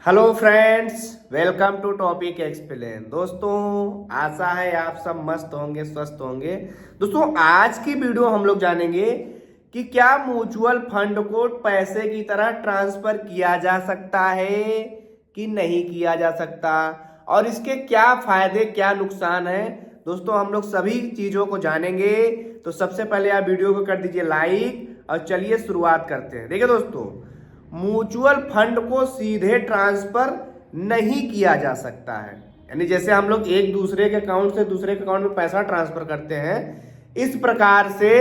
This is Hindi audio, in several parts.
Hello friends, welcome to topic explain. दोस्तों, आशा है आप सब मस्त होंगे, स्वस्थ होंगे। दोस्तों, आज की वीडियो हम लोग जानेंगे कि क्या म्यूचुअल फंड को पैसे की तरह ट्रांसफर किया जा सकता है कि नहीं किया जा सकता, और इसके क्या फायदे क्या नुकसान है। दोस्तों, हम लोग सभी चीजों को जानेंगे। तो सबसे पहले आप वीडियो को कर दीजिए लाइक और चलिए शुरुआत करते हैं। देखिए दोस्तों, म्यूचुअल फंड को सीधे ट्रांसफर नहीं किया जा सकता है। यानी जैसे हम लोग एक दूसरे के अकाउंट से दूसरे के अकाउंट में पैसा ट्रांसफर करते हैं, इस प्रकार से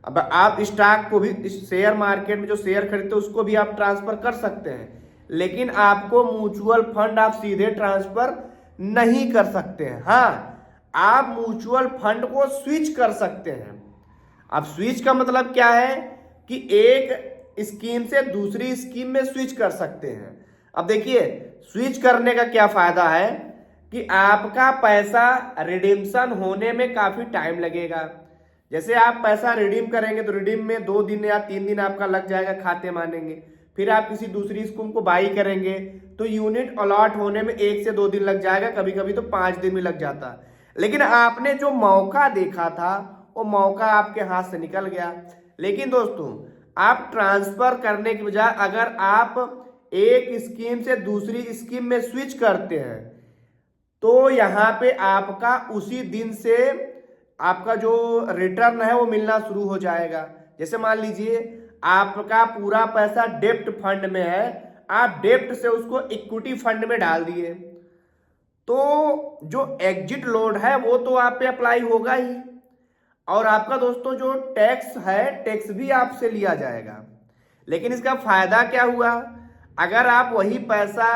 अब आप स्टॉक को भी, शेयर मार्केट में जो शेयर खरीदते हैं उसको भी आप ट्रांसफर कर सकते हैं, लेकिन आपको म्यूचुअल फंड आप सीधे ट्रांसफर नहीं कर सकते हैं। हाँ, आप म्यूचुअल फंड को स्विच कर सकते हैं। अब स्विच का मतलब क्या है कि एक स्कीम से दूसरी स्कीम में स्विच कर सकते हैं। अब देखिए, स्विच करने का क्या फायदा है कि आपका पैसा रिडीम्शन होने में काफी टाइम लगेगा। जैसे आप पैसा रिडीम करेंगे तो रिडीम में 2 दिन या 3 दिन आपका लग जाएगा, खाते मानेंगे। फिर आप किसी दूसरी स्कीम को बाई करेंगे तो यूनिट अलॉट होने में 1 से 2 दिन लग जाएगा, कभी कभी तो 5 दिन भी लग जाता। लेकिन आपने जो मौका देखा था वो मौका आपके हाथ से निकल गया। लेकिन दोस्तों, आप ट्रांसफर करने की बजाय अगर आप एक स्कीम से दूसरी स्कीम में स्विच करते हैं तो यहां पे आपका उसी दिन से आपका जो रिटर्न है वो मिलना शुरू हो जाएगा। जैसे मान लीजिए आपका पूरा पैसा डेप्ट फंड में है, आप डेप्ट से उसको इक्विटी फंड में डाल दिए, तो जो एग्जिट लोड है वो तो आप पे अप्लाई होगा ही, और आपका दोस्तों जो टैक्स है, टैक्स भी आपसे लिया जाएगा। लेकिन इसका फायदा क्या हुआ, अगर आप वही पैसा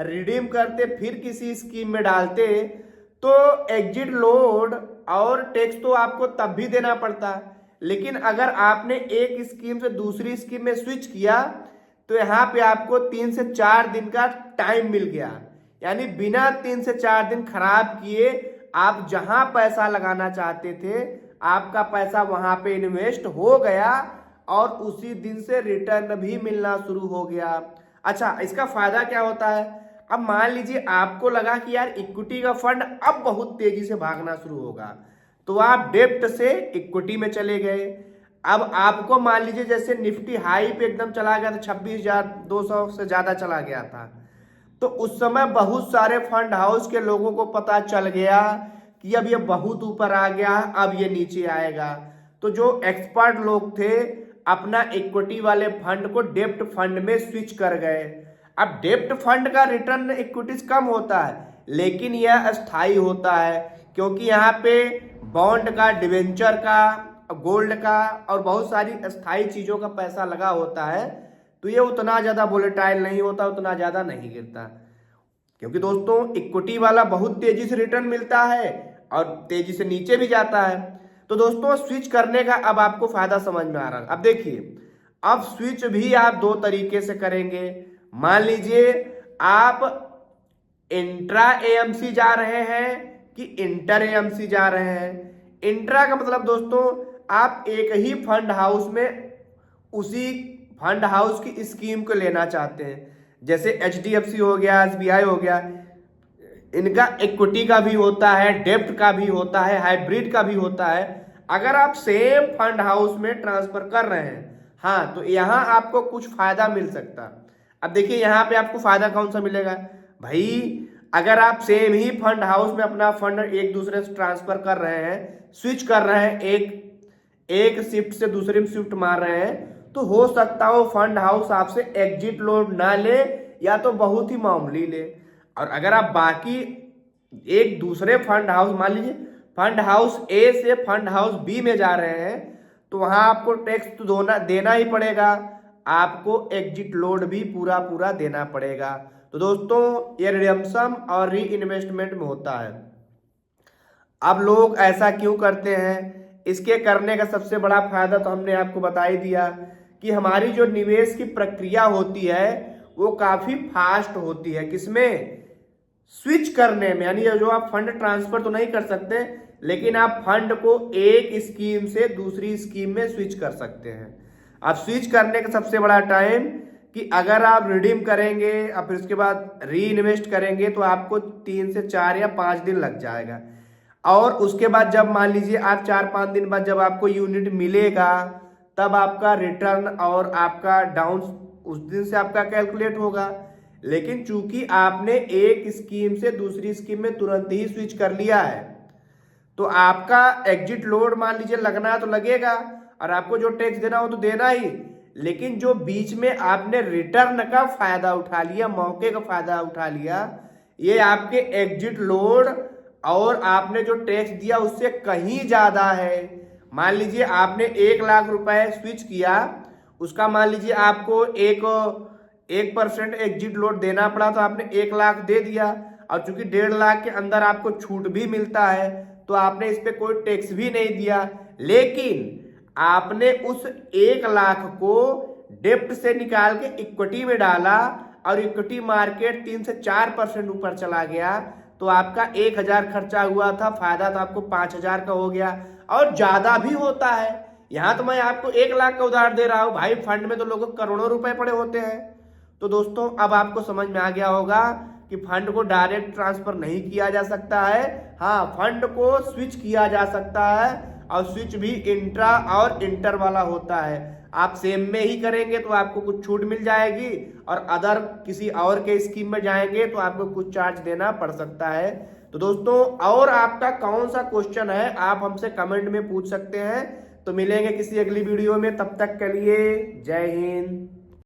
रिडीम करते फिर किसी स्कीम में डालते तो एग्जिट लोड और टैक्स तो आपको तब भी देना पड़ता। लेकिन अगर आपने एक स्कीम से दूसरी स्कीम में स्विच किया तो यहाँ पे आपको 3 से 4 दिन का टाइम मिल गया। यानी बिना 3 से 4 दिन खराब किए आप जहां पैसा लगाना चाहते थे आपका पैसा वहां पे इन्वेस्ट हो गया और उसी दिन से रिटर्न भी मिलना शुरू हो गया। अच्छा, इसका फायदा क्या होता है, अब मान लीजिए आपको लगा कि यार इक्विटी का फंड अब बहुत तेजी से भागना शुरू होगा, तो आप डेप्ट से इक्विटी में चले गए। अब आपको मान लीजिए जैसे निफ्टी हाई पे एकदम चला गया था, 26,200 से ज्यादा चला गया था, तो उस समय बहुत सारे फंड हाउस के लोगों को पता चल गया कि अब ये बहुत ऊपर आ गया, अब ये नीचे आएगा। तो जो एक्सपर्ट लोग थे अपना इक्विटी वाले फंड को डेप्ट फंड में स्विच कर गए। अब डेप्ट फंड का रिटर्न इक्विटीज कम होता है, लेकिन यह अस्थाई होता है, क्योंकि यहाँ पे बॉन्ड का, डिवेंचर का, गोल्ड का और बहुत सारी अस्थाई चीजों का पैसा लगा होता है, तो ये उतना ज्यादा वोलेटाइल नहीं होता, उतना ज्यादा नहीं गिरता। क्योंकि दोस्तों इक्विटी वाला बहुत तेजी से रिटर्न मिलता है और तेजी से नीचे भी जाता है। तो दोस्तों, स्विच करने का अब आपको फायदा समझ में आ रहा है। अब देखिए, अब स्विच भी आप 2 तरीके से करेंगे। मान लीजिए आप इंट्रा एएमसी जा रहे हैं कि इंटर एएमसी जा रहे हैं। इंट्रा का मतलब दोस्तों, आप एक ही फंड हाउस में उसी फंड हाउस की स्कीम को लेना चाहते हैं। जैसे एचडीएफसी हो गया, एसबीआई हो गया, इनका इक्विटी का भी होता है, डेब्ट का भी होता है, हाइब्रिड का भी होता है। अगर आप सेम फंड हाउस में ट्रांसफर कर रहे हैं, हाँ, तो यहां आपको कुछ फायदा मिल सकता। अब देखिए यहाँ पे आपको फायदा कौन सा मिलेगा भाई, अगर आप सेम ही फंड हाउस में अपना फंड एक दूसरे से ट्रांसफर कर रहे हैं, स्विच कर रहे हैं, एक शिफ्ट से दूसरे में शिफ्ट मार रहे हैं, तो हो सकता हो फंड हाउस आपसे एग्जिट लोड ना ले या तो बहुत ही मामूली ले। और अगर आप बाकी एक दूसरे फंड हाउस, मान लीजिए फंड हाउस ए से फंड हाउस बी में जा रहे हैं, तो वहां आपको टैक्स तो देना ही पड़ेगा, आपको एग्जिट लोड भी पूरा पूरा देना पड़ेगा। तो दोस्तों, ये रिडम्पशन और री इन्वेस्टमेंट में होता है। अब लोग ऐसा क्यों करते हैं, इसके करने का सबसे बड़ा फायदा तो हमने आपको बता ही दिया कि हमारी जो निवेश की प्रक्रिया होती है वो काफी फास्ट होती है। किसमें? स्विच करने में। यानी जो आप फंड ट्रांसफर तो नहीं कर सकते, लेकिन आप फंड को एक स्कीम से दूसरी स्कीम में स्विच कर सकते हैं। अब स्विच करने का सबसे बड़ा टाइम कि अगर आप रिडीम करेंगे और फिर उसके बाद री इन्वेस्ट करेंगे तो आपको 3 से 4 या 5 दिन लग जाएगा। और उसके बाद जब मान लीजिए आप 4-5 दिन बाद जब आपको यूनिट मिलेगा तब आपका रिटर्न और आपका डाउन उस दिन से आपका कैलकुलेट होगा। लेकिन चूंकि आपने एक स्कीम से दूसरी स्कीम में तुरंत ही स्विच कर लिया है तो आपका एग्जिट लोड मान लीजिए लगना है तो लगेगा और आपको जो टैक्स देना हो तो देना ही। लेकिन जो बीच में आपने रिटर्न का फायदा उठा लिया, मौके का फायदा उठा लिया, ये आपके एग्जिट लोड और आपने जो टैक्स दिया उससे कहीं ज्यादा है। मान लीजिए आपने 1 लाख रुपए स्विच किया, उसका मान लीजिए आपको 1% एग्जिट लोड देना पड़ा तो आपने 1 लाख दे दिया और चूंकि 1.5 लाख के अंदर आपको छूट भी मिलता है तो आपने इस पे कोई टैक्स भी नहीं दिया। लेकिन आपने उस 1 लाख को डेप्ट से निकाल के इक्विटी में डाला और इक्विटी मार्केट 3 से 4% ऊपर चला गया तो आपका 1,000 खर्चा हुआ था, फायदा तो आपको 5,000 का हो गया और ज्यादा भी होता है। यहां तो मैं आपको 1 लाख का उधार दे रहा हूं भाई, फंड में तो लोगों को करोड़ों रुपए पड़े होते हैं। तो दोस्तों अब आपको समझ में आ गया होगा कि फंड को डायरेक्ट ट्रांसफर नहीं किया जा सकता है, हाँ फंड को स्विच किया जा सकता है और स्विच भी इंट्रा और इंटर वाला होता है। आप सेम में ही करेंगे तो आपको कुछ छूट मिल जाएगी और अदर किसी और के स्कीम में जाएंगे तो आपको कुछ चार्ज देना पड़ सकता है। तो दोस्तों और आपका कौन सा क्वेश्चन है आप हमसे कमेंट में पूछ सकते हैं। तो मिलेंगे किसी अगली वीडियो में, तब तक के लिए जय हिंद।